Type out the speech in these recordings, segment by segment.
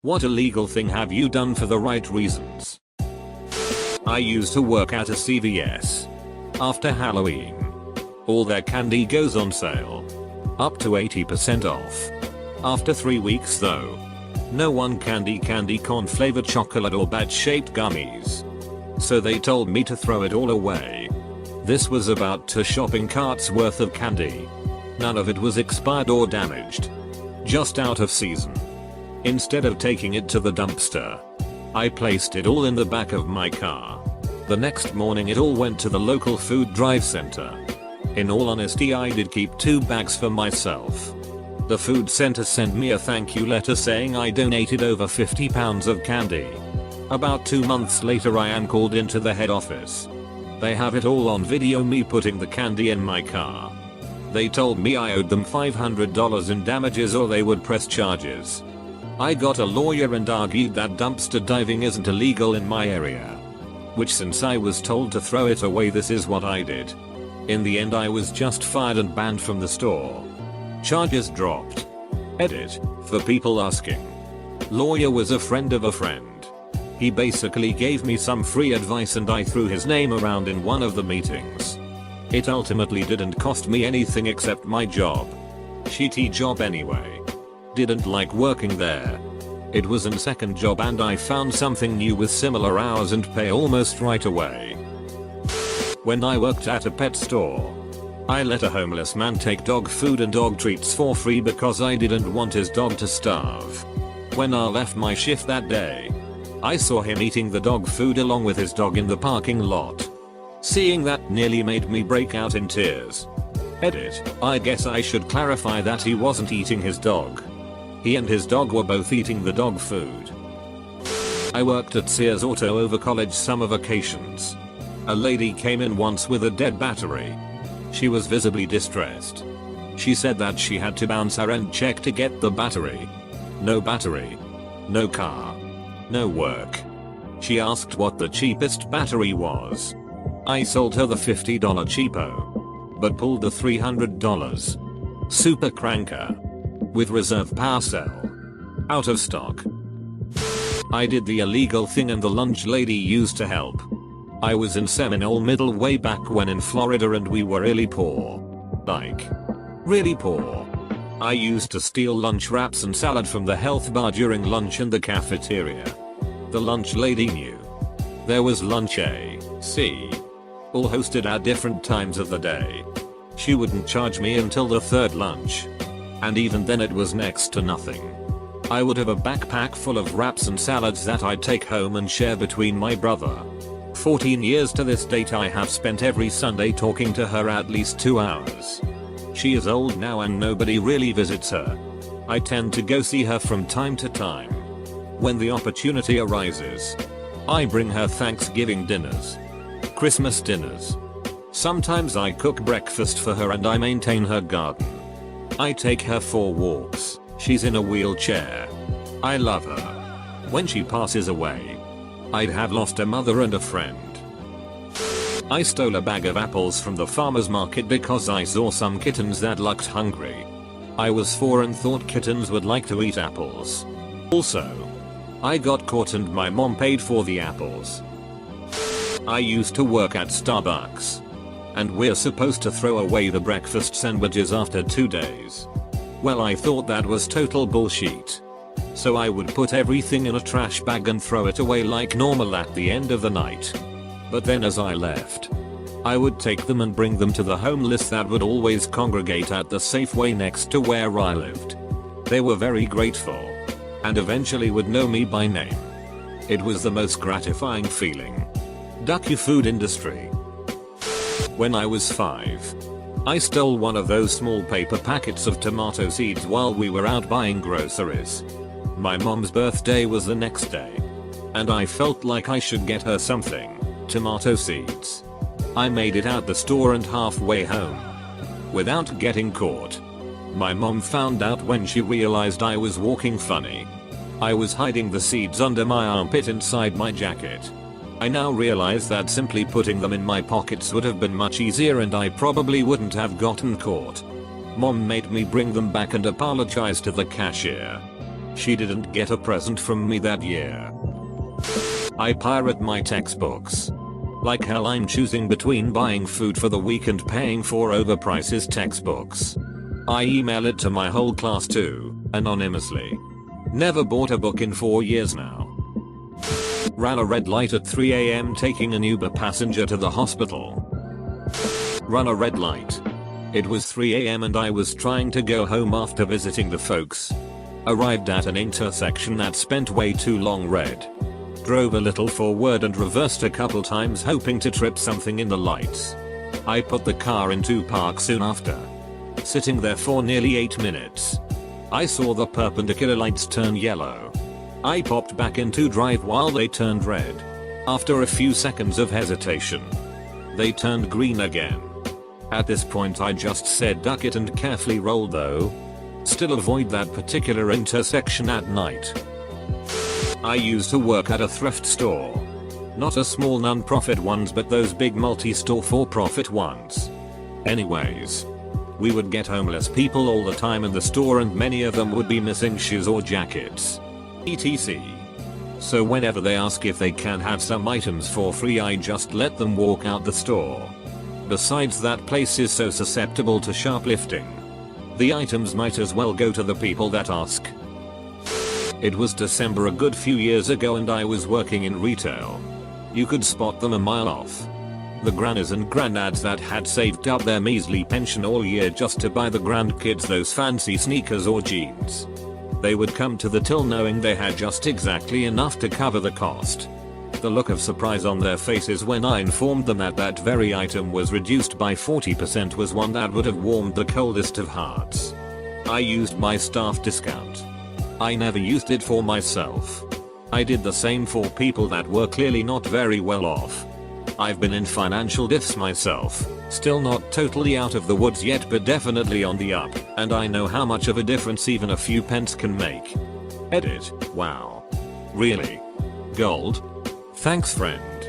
What illegal thing have you done for the right reasons? I used to work at a CVS. After Halloween, all their candy goes on sale. Up to 80% off. After 3 weeks though, no one candy corn flavored chocolate or bat shaped gummies. So they told me to throw it all away. This was about 2 shopping carts worth of candy. None of it was expired or damaged. Just out of season. Instead of taking it to the dumpster, I placed it all in the back of my car. The next morning it all went to the local food drive center. In all honesty, I did keep 2 bags for myself. The food center sent me a thank you letter saying I donated over 50 pounds of candy. About 2 months later I am called into the head office. They have it all on video, me putting the candy in my car. They told me I owed them $500 in damages or they would press charges. I got a lawyer and argued that dumpster diving isn't illegal in my area. Which, since I was told to throw it away, this is what I did. In the end I was just fired and banned from the store. Charges dropped. Edit, for people asking. Lawyer was a friend of a friend. He basically gave me some free advice and I threw his name around in one of the meetings. It ultimately didn't cost me anything except my job. Shitty job anyway. Didn't like working there. It was an second job and I found something new with similar hours and pay almost right away. When I worked at a pet store, I let a homeless man take dog food and dog treats for free because I didn't want his dog to starve. When I left my shift that day, I saw him eating the dog food along with his dog in the parking lot. Seeing that nearly made me break out in tears. Edit, I guess I should clarify that he wasn't eating his dog. He and his dog were both eating the dog food. I worked at Sears Auto over college summer vacations. A lady came in once with a dead battery. She was visibly distressed. She said that she had to bounce her and check to get the battery. No battery. No car. No work. She asked what the cheapest battery was. I sold her the $50 cheapo, but pulled the $300 super cranker with reserve power cell out of stock. I did the illegal thing and the lunch lady used to help. I was in Seminole Middle way back when in Florida and we were really poor. Like, really poor. I used to steal lunch wraps and salad from the health bar during lunch in the cafeteria. The lunch lady knew. There was lunch A, C, all hosted at different times of the day. She wouldn't charge me until the 3rd lunch. And even then it was next to nothing. I would have a backpack full of wraps and salads that I'd take home and share between my brother. 14 years to this date I have spent every Sunday talking to her at least 2 hours. She is old now and nobody really visits her. I tend to go see her from time to time. When the opportunity arises, I bring her Thanksgiving dinners, Christmas dinners. Sometimes I cook breakfast for her and I maintain her garden. I take her for walks. She's in a wheelchair. I love her. When she passes away, I'd have lost a mother and a friend. I stole a bag of apples from the farmer's market because I saw some kittens that looked hungry. I was 4 and thought kittens would like to eat apples. Also, I got caught and my mom paid for the apples. I used to work at Starbucks. And we're supposed to throw away the breakfast sandwiches after 2 days. Well, I thought that was total bullshit. So I would put everything in a trash bag and throw it away like normal at the end of the night. But then as I left, I would take them and bring them to the homeless that would always congregate at the Safeway next to where I lived. They were very grateful. And eventually would know me by name. It was the most gratifying feeling. Duck you food industry. When I was 5, I stole one of those small paper packets of tomato seeds while we were out buying groceries. My mom's birthday was the next day. And I felt like I should get her something, tomato seeds. I made it out the store and halfway home without getting caught. My mom found out when she realized I was walking funny. I was hiding the seeds under my armpit inside my jacket. I now realize that simply putting them in my pockets would have been much easier and I probably wouldn't have gotten caught. Mom made me bring them back and apologize to the cashier. She didn't get a present from me that year. I pirate my textbooks. Like hell, I'm choosing between buying food for the week and paying for overpriced textbooks. I email it to my whole class too, anonymously. Never bought a book in 4 years now. Ran a red light at 3 AM taking an Uber passenger to the hospital. Run a red light. It was 3 AM and I was trying to go home after visiting the folks. Arrived at an intersection that spent way too long red. Drove a little forward and reversed a couple times hoping to trip something in the lights. I put the car into park soon after. Sitting there for nearly 8 minutes. I saw the perpendicular lights turn yellow. I popped back into drive while they turned red. After a few seconds of hesitation, they turned green again. At this point I just said duck it and carefully rolled though. Still avoid that particular intersection at night. I used to work at a thrift store. Not a small non-profit ones but those big multi-store for-profit ones. Anyways. We would get homeless people all the time in the store and many of them would be missing shoes or jackets. etc. So whenever they ask if they can have some items for free I just let them walk out the store. Besides that place is so susceptible to shoplifting. The items might as well go to the people that ask. It was December a good few years ago and I was working in retail. You could spot them a mile off. The grannies and granddads that had saved up their measly pension all year just to buy the grandkids those fancy sneakers or jeans. They would come to the till knowing they had just exactly enough to cover the cost. The look of surprise on their faces when I informed them that that very item was reduced by 40% was one that would have warmed the coldest of hearts. I used my staff discount. I never used it for myself. I did the same for people that were clearly not very well off. I've been in financial diffs myself, still not totally out of the woods yet but definitely on the up, and I know how much of a difference even a few pence can make. Edit. Wow. Really? Gold? Thanks friend.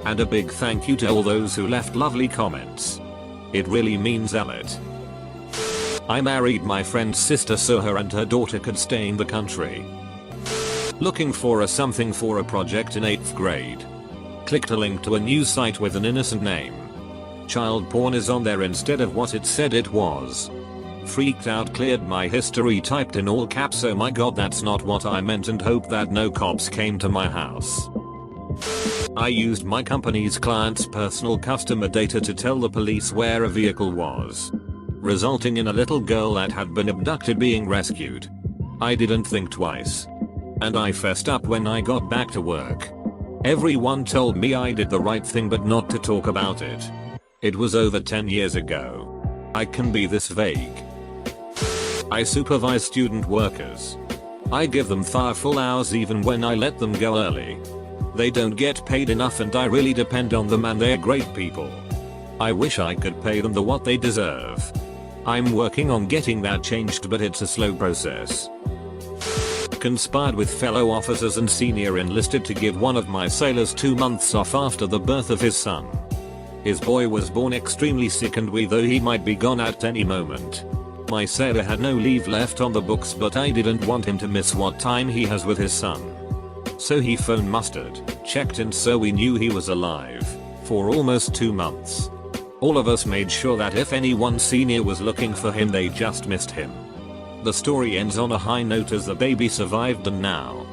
And a big thank you to all those who left lovely comments. It really means a lot. I married my friend's sister so her and her daughter could stay in the country. Looking for something for a project in 8th grade. Clicked a link to a news site with an innocent name. Child porn is on there instead of what it said it was. Freaked out, cleared my history, typed in all caps oh my god that's not what I meant and hoped that no cops came to my house. I used my company's client's personal customer data to tell the police where a vehicle was, resulting in a little girl that had been abducted being rescued. I didn't think twice. And I fessed up when I got back to work. Everyone told me I did the right thing but not to talk about it. It was over 10 years ago. I can be this vague. I supervise student workers. I give them full hours even when I let them go early. They don't get paid enough and I really depend on them and they're great people. I wish I could pay them what they deserve. I'm working on getting that changed but it's a slow process. Conspired with fellow officers and senior enlisted to give one of my sailors 2 months off after the birth of his son. His boy was born extremely sick and we thought he might be gone at any moment. My sailor had no leave left on the books but I didn't want him to miss what time he has with his son. So he phone mustered, checked in so we knew he was alive, for almost 2 months. All of us made sure that if anyone senior was looking for him they just missed him. The story ends on a high note as the baby survived and now,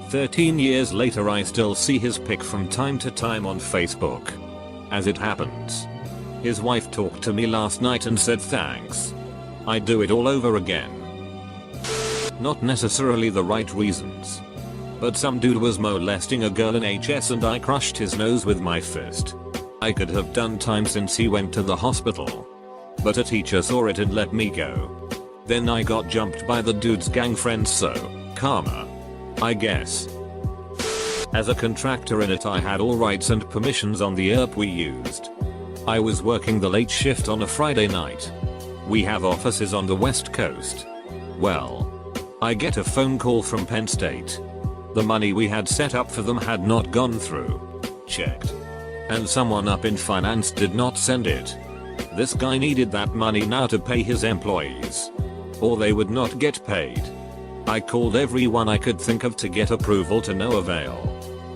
13 years later I still see his pic from time to time on Facebook. As it happens, his wife talked to me last night and said thanks. I'd do it all over again. Not necessarily the right reasons. But some dude was molesting a girl in HS and I crushed his nose with my fist. I could have done time since he went to the hospital. But a teacher saw it and let me go. Then I got jumped by the dude's gang friends so, karma. I guess. As a contractor in it I had all rights and permissions on the ERP we used. I was working the late shift on a Friday night. We have offices on the West Coast. Well, I get a phone call from Penn State. The money we had set up for them had not gone through. Checked. And someone up in finance did not send it. This guy needed that money now to pay his employees. Or they would not get paid. I called everyone I could think of to get approval to no avail.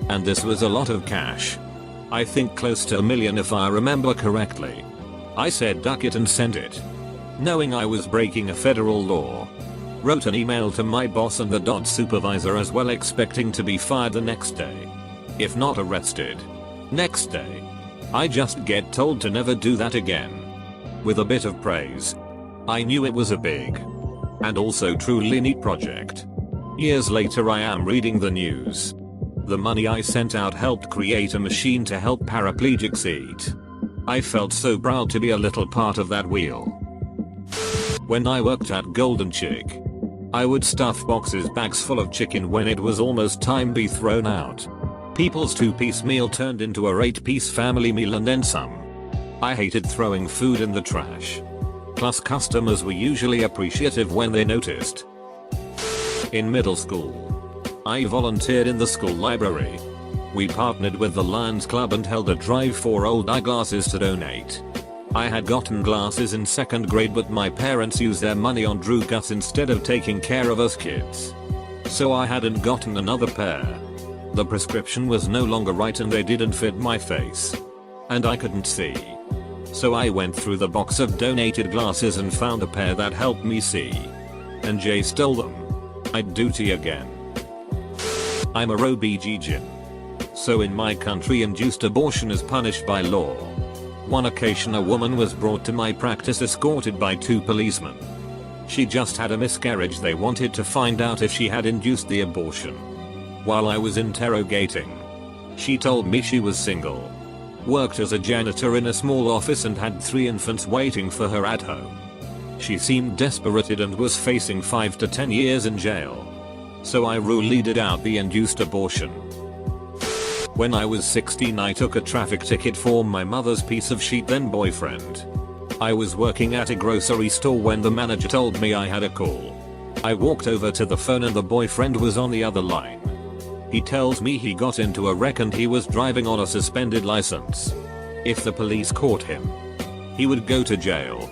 And this was a lot of cash. I think close to $1 million if I remember correctly. I said duck it and sent it. Knowing I was breaking a federal law. Wrote an email to my boss and the dot supervisor as well, expecting to be fired the next day. If not arrested. Next day. I just get told to never do that again. With a bit of praise. I knew it was a big and also truly neat project. Years later I am reading the news. The money I sent out helped create a machine to help paraplegics eat. I felt so proud to be a little part of that wheel. When I worked at Golden Chick, I would stuff boxes bags full of chicken when it was almost time be thrown out. People's 2-piece meal turned into a 8-piece family meal and then some. I hated throwing food in the trash. Plus customers were usually appreciative when they noticed. In middle school, I volunteered in the school library. We partnered with the Lions Club and held a drive for old eyeglasses to donate. I had gotten glasses in 2nd grade, but my parents used their money on Drew Gus instead of taking care of us kids. So I hadn't gotten another pair. The prescription was no longer right and they didn't fit my face. And I couldn't see. So I went through the box of donated glasses and found a pair that helped me see. And Jay stole them. I'd duty again. I'm a OB-GYN. So in my country induced abortion is punished by law. One occasion a woman was brought to my practice escorted by 2 policemen. She just had a miscarriage. They wanted to find out if she had induced the abortion. While I was interrogating, she told me she was single. Worked as a janitor in a small office and had 3 infants waiting for her at home. She seemed desperate and was facing 5 to 10 years in jail. So I ruled out the induced abortion. When I was 16 I took a traffic ticket for my mother's piece of shit then boyfriend. I was working at a grocery store when the manager told me I had a call. I walked over to the phone and the boyfriend was on the other line. He tells me he got into a wreck and he was driving on a suspended license. If the police caught him, he would go to jail.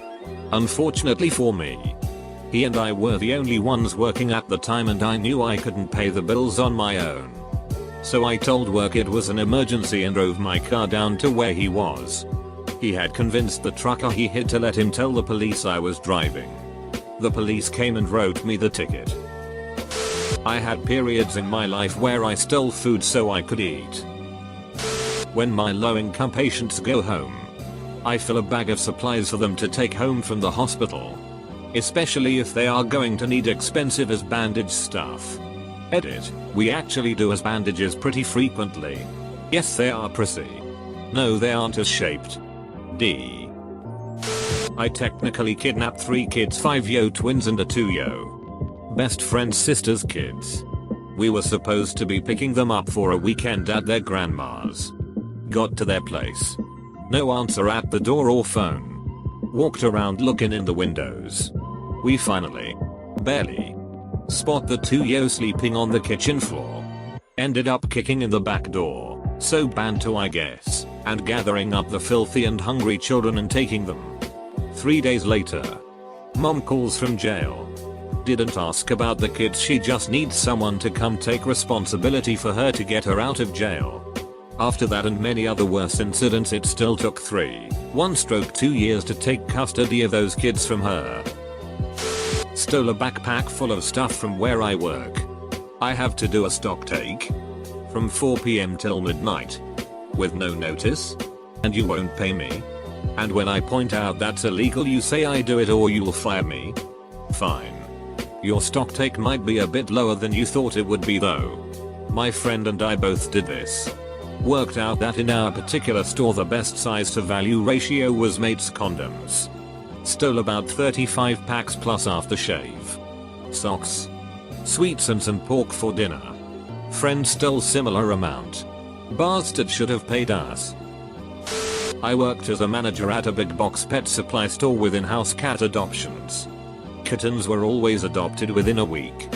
Unfortunately for me, he and I were the only ones working at the time and I knew I couldn't pay the bills on my own. So I told work it was an emergency and drove my car down to where he was. He had convinced the trucker he hit to let him tell the police I was driving. The police came and wrote me the ticket. I had periods in my life where I stole food so I could eat. When my low-income patients go home, I fill a bag of supplies for them to take home from the hospital. Especially if they are going to need expensive as bandage stuff. Edit, we actually do as bandages pretty frequently. Yes, they are prissy. No, they aren't as shaped. D. I technically kidnapped 3 kids, 5 yo twins and a 2 yo best friend's sister's kids. We were supposed to be picking them up for a weekend at their grandma's. Got to their place. No answer at the door or phone. Walked around looking in the windows. We finally, barely, spot the 2 yo sleeping on the kitchen floor. Ended up kicking in the back door, so bantu I guess, and gathering up the filthy and hungry children and taking them. 3 days later, mom calls from jail. Didn't ask about the kids, she just needs someone to come take responsibility for her to get her out of jail. After that and many other worse incidents it still took 1-2 years to take custody of those kids from her. Stole a backpack full of stuff from where I work. I have to do a stock take. From 4 PM till midnight. With no notice. And you won't pay me. And when I point out that's illegal you say I do it or you'll fire me. Fine. Your stock take might be a bit lower than you thought it would be though. My friend and I both did this. Worked out that in our particular store the best size to value ratio was mates condoms. Stole about 35 packs plus aftershave. Socks. Sweets and some pork for dinner. Friend stole similar amount. Bastard should have paid us. I worked as a manager at a big box pet supply store with in-house cat adoptions. Kittens were always adopted within a week.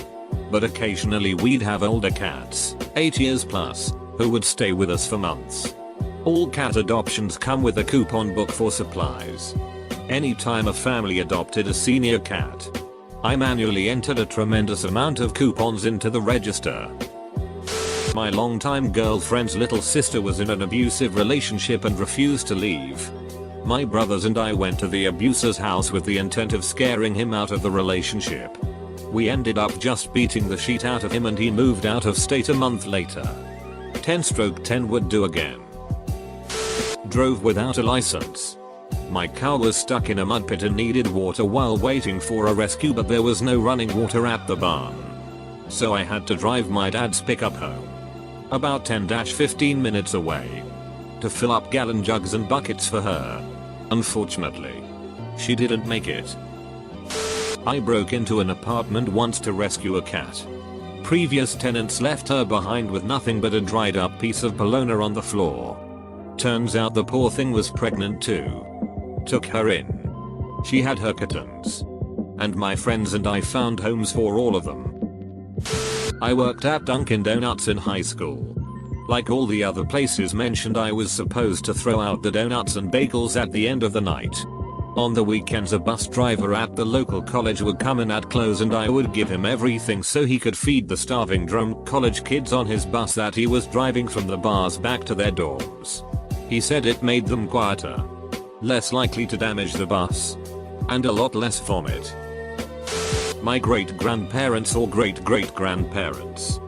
But occasionally we'd have older cats, 8 years plus, who would stay with us for months. All cat adoptions come with a coupon book for supplies. Anytime a family adopted a senior cat, I manually entered a tremendous amount of coupons into the register. My longtime girlfriend's little sister was in an abusive relationship and refused to leave. My brothers and I went to the abuser's house with the intent of scaring him out of the relationship. We ended up just beating the shit out of him and he moved out of state a month later. 10/10 would do again. Drove without a license. My car was stuck in a mud pit and needed water while waiting for a rescue, but there was no running water at the barn. So I had to drive my dad's pickup home, about 10-15 minutes away, to fill up gallon jugs and buckets for her. Unfortunately, she didn't make it. I broke into an apartment once to rescue a cat. Previous tenants left her behind with nothing but a dried up piece of bologna on the floor. Turns out the poor thing was pregnant too. Took her in. She had her kittens. And my friends and I found homes for all of them. I worked at Dunkin' Donuts in high school. Like all the other places mentioned, I was supposed to throw out the donuts and bagels at the end of the night. On the weekends a bus driver at the local college would come in at close and I would give him everything so he could feed the starving drunk college kids on his bus that he was driving from the bars back to their dorms. He said it made them quieter, less likely to damage the bus, and a lot less vomit. My great-grandparents or great-great-grandparents,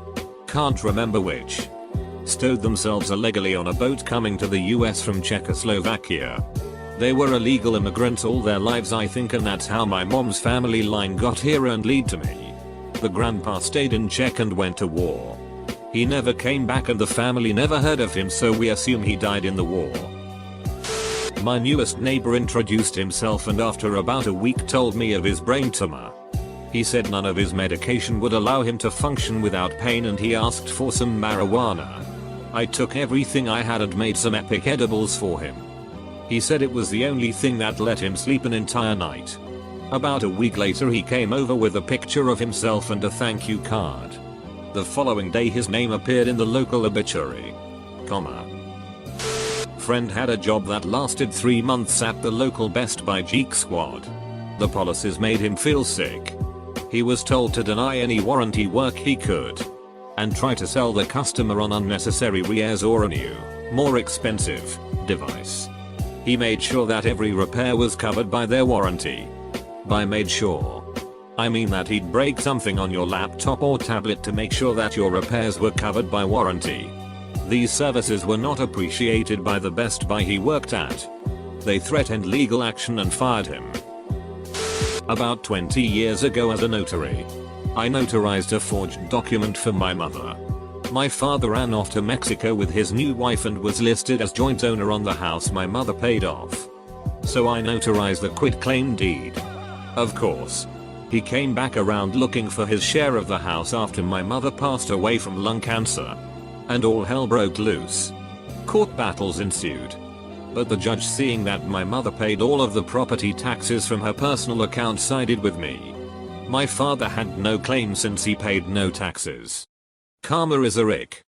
can't remember which, stowed themselves illegally on a boat coming to the US from Czechoslovakia. They were illegal immigrants all their lives, I think, and that's how my mom's family line got here and lead to me. The grandpa stayed in Czech and went to war. He never came back and the family never heard of him, so we assume he died in the war. My newest neighbor introduced himself and after about a week told me of his brain tumor. He said none of his medication would allow him to function without pain and he asked for some marijuana. I took everything I had and made some epic edibles for him. He said it was the only thing that let him sleep an entire night. About a week later he came over with a picture of himself and a thank you card. The following day his name appeared in the local obituary. Friend had a job that lasted 3 months at the local Best Buy Geek Squad. The policies made him feel sick. He was told to deny any warranty work he could and try to sell the customer on unnecessary repairs or a new, more expensive device. He made sure that every repair was covered by their warranty. By made sure, I mean that he'd break something on your laptop or tablet to make sure that your repairs were covered by warranty. These services were not appreciated by the Best Buy he worked at. They threatened legal action and fired him. About 20 years ago as a notary, I notarized a forged document for my mother. My father ran off to Mexico with his new wife and was listed as joint owner on the house my mother paid off. So I notarized the quitclaim deed. Of course, he came back around looking for his share of the house after my mother passed away from lung cancer. And all hell broke loose. Court battles ensued. But the judge, seeing that my mother paid all of the property taxes from her personal account, sided with me. My father had no claim since he paid no taxes. Karma is a rick.